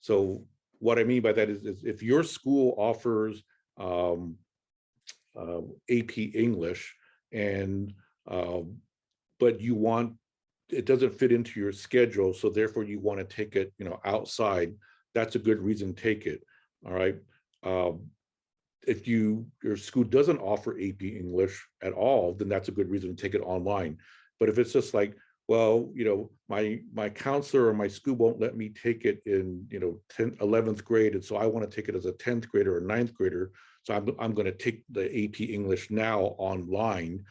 So what I mean by that is if your school offers AP English and but it doesn't fit into your schedule, so therefore you want to take it outside, that's a good reason to take it. All right. If your school doesn't offer AP English at all, then that's a good reason to take it online. But if it's just like, well, my counselor or my school won't let me take it in 10th, 11th grade, and so I want to take it as a 10th grader or 9th grader, so I'm going to take the AP English now online,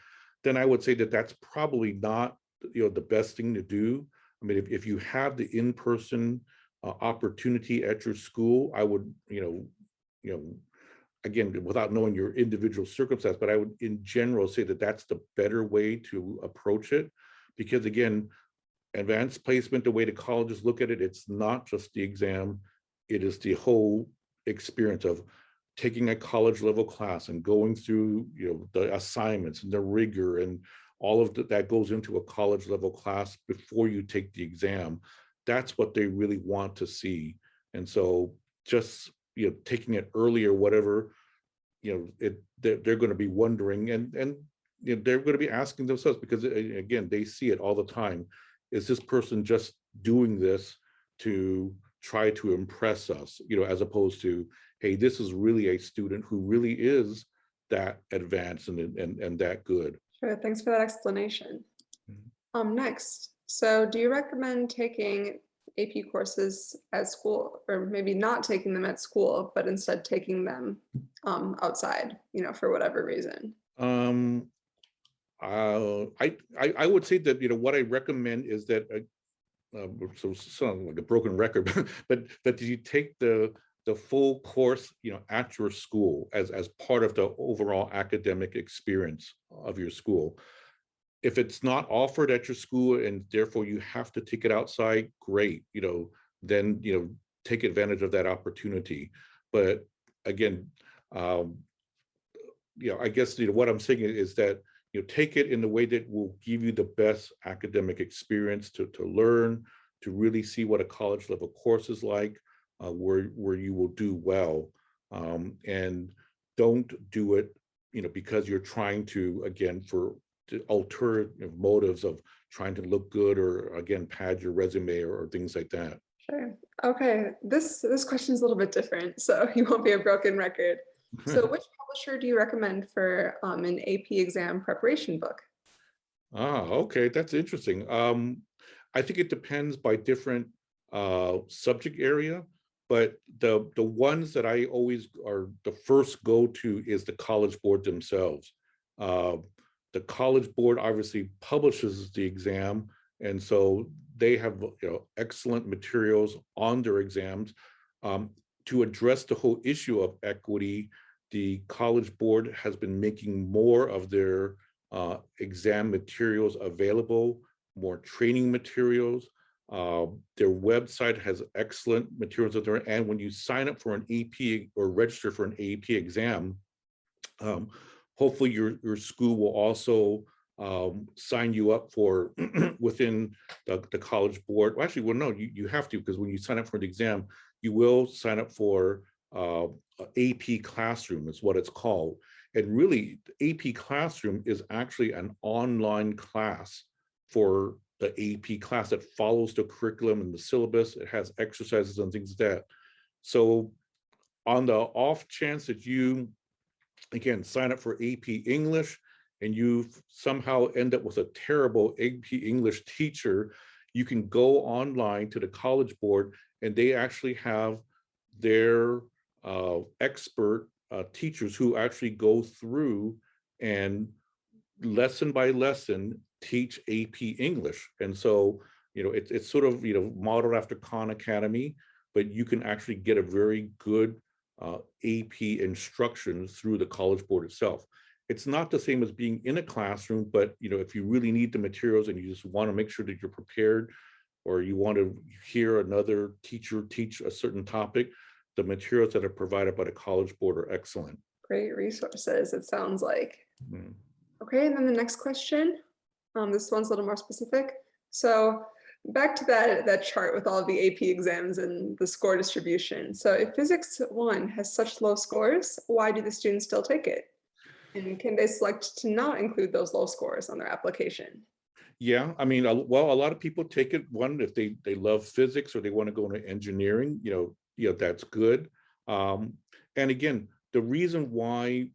then I would say that that's probably not the best thing to do. I mean, if you have the in-person opportunity at your school, I would again, without knowing your individual circumstance, but I would in general say that that's the better way to approach it. Because again, advanced placement, the way the colleges look at it, it's not just the exam, it is the whole experience of taking a college level class and going through the assignments and the rigor and all of that goes into a college level class before you take the exam. That's what they really want to see. And so just taking it early or whatever, they're going to be wondering, and they're going to be asking themselves, because again, they see it all the time. Is this person just doing this to try to impress us, as opposed to, hey, this is really a student who really is that advanced and that good. Sure, thanks for that explanation. Next, so do you recommend taking AP courses at school, or maybe not taking them at school, but instead taking them outside, for whatever reason? I would say that what I recommend is that so sound like a broken record, but that you take the full course at your school as part of the overall academic experience of your school. If it's not offered at your school and therefore you have to take it outside, great, then take advantage of that opportunity. But again, I guess what I'm saying is that take it in the way that will give you the best academic experience to learn, to really see what a college level course is like, where you will do well, and don't do it because you're trying to, again, for alternative motives of trying to look good, or again pad your resume or things like that. Sure. Okay, this question is a little bit different, so you won't be a broken record. So which publisher do you recommend for an AP exam preparation book? Okay, that's interesting. I think it depends by different subject area, but the ones that I always are the first go to is the College Board themselves. Uh, the College Board obviously publishes the exam, and so they have excellent materials on their exams. Um, to address the whole issue of equity, the College Board has been making more of their exam materials available, more training materials. Their website has excellent materials out there. And when you sign up for an AP or register for an AP exam, hopefully your school will also sign you up for within the College Board. Well, actually, well, no, you have to, because when you sign up for the exam, you will sign up for AP Classroom is what it's called. And really, the AP Classroom is actually an online class for the AP class that follows the curriculum and the syllabus. It has exercises and things like that. So on the off chance that you, again, sign up for AP English and you somehow end up with a terrible AP English teacher, you can go online to the College Board and they actually have their expert teachers who actually go through and lesson by lesson teach AP English. And so, it's sort of, modeled after Khan Academy, but you can actually get a very good AP instruction through the College Board itself. It's not the same as being in a classroom, but if you really need the materials and you just want to make sure that you're prepared, or you want to hear another teacher teach a certain topic, the materials that are provided by the College Board are excellent. Great resources, it sounds like. Mm. Okay, and then the next question, this one's a little more specific. So back to that chart with all of the AP exams and the score distribution. So if Physics 1 has such low scores, why do the students still take it? And can they select to not include those low scores on their application? Yeah, I mean, well, a lot of people take it, one, if they love physics or they want to go into engineering, that's good. And again, the reason why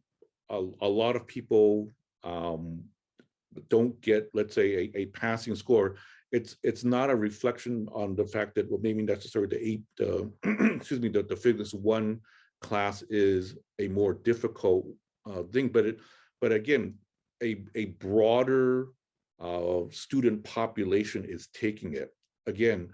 a lot of people don't get, let's say, a passing score, it's not a reflection on the fact that, well, maybe necessarily excuse me, the Physics 1 class is a more difficult thing, but again, a broader student population is taking it. Again,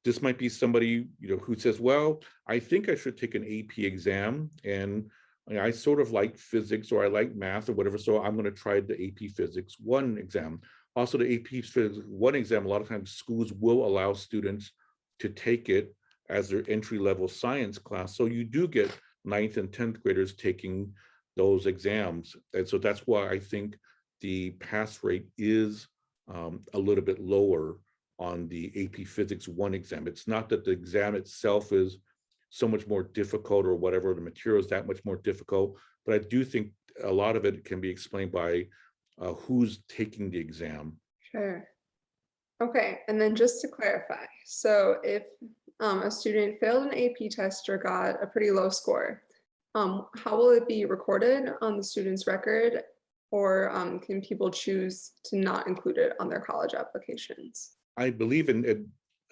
this might be somebody who says, well, I think I should take an AP exam, and I sort of like physics or I like math or whatever, so I'm going to try the AP Physics 1 exam. Also, the AP Physics 1 exam, a lot of times schools will allow students to take it as their entry-level science class. So you do get 9th and 10th graders taking those exams. And so that's why I think the pass rate is a little bit lower on the AP Physics 1 exam. It's not that the exam itself is so much more difficult or whatever, the material is that much more difficult, but I do think a lot of it can be explained by who's taking the exam. Sure. Okay, and then just to clarify, so if a student failed an AP test or got a pretty low score, how will it be recorded on the student's record, or can people choose to not include it on their college applications? I believe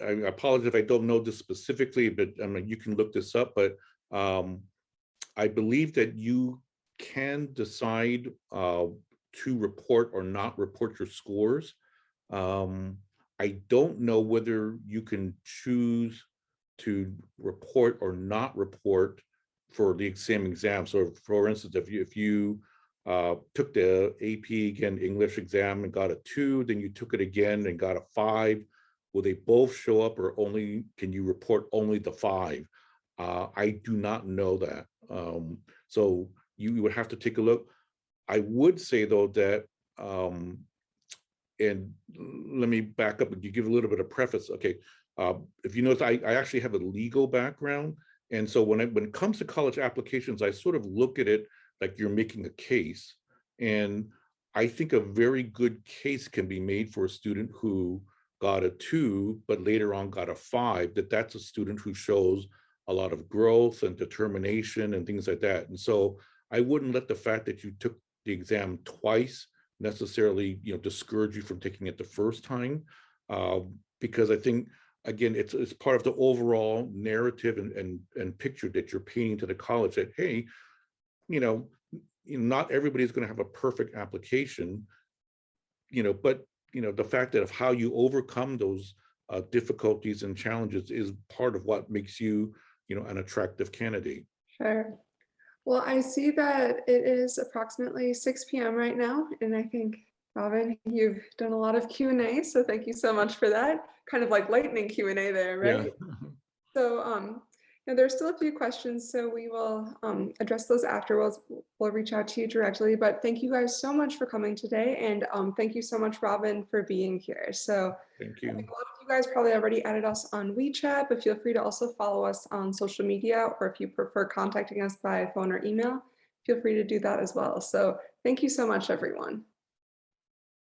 I apologize if I don't know this specifically, but I mean, you can look this up, but I believe that you can decide to report or not report your scores. I don't know whether you can choose to report or not report for the exam. So for instance, if you took the AP again English exam and got a 2, then you took it again and got a 5, will they both show up, or only can you report only the 5? I do not know that. So you would have to take a look. I would say though that, and let me back up and give a little bit of preface. Okay, if you notice, I actually have a legal background. And so when it comes to college applications, I sort of look at it like you're making a case. And I think a very good case can be made for a student who got a 2, but later on got a 5, that's a student who shows a lot of growth and determination and things like that. And so I wouldn't let the fact that you took the exam twice necessarily, discourage you from taking it the first time, because I think, again, it's part of the overall narrative and picture that you're painting to the college that, hey, not everybody's going to have a perfect application, but the fact that of how you overcome those difficulties and challenges is part of what makes you, an attractive candidate. Sure. Well, I see that it is approximately 6 p.m. right now, and I think, Robin, you've done a lot of Q&A, so thank you so much for that. Kind of like lightning Q&A there, Yeah. right? So, there's still a few questions, so we will address those afterwards. We'll reach out to you directly, but thank you guys so much for coming today, and thank you so much, Robin, for being here. So Thank I you. think a lot of you guys probably already added us on WeChat, but feel free to also follow us on social media, or if you prefer contacting us by phone or email, feel free to do that as well. So thank you so much, everyone.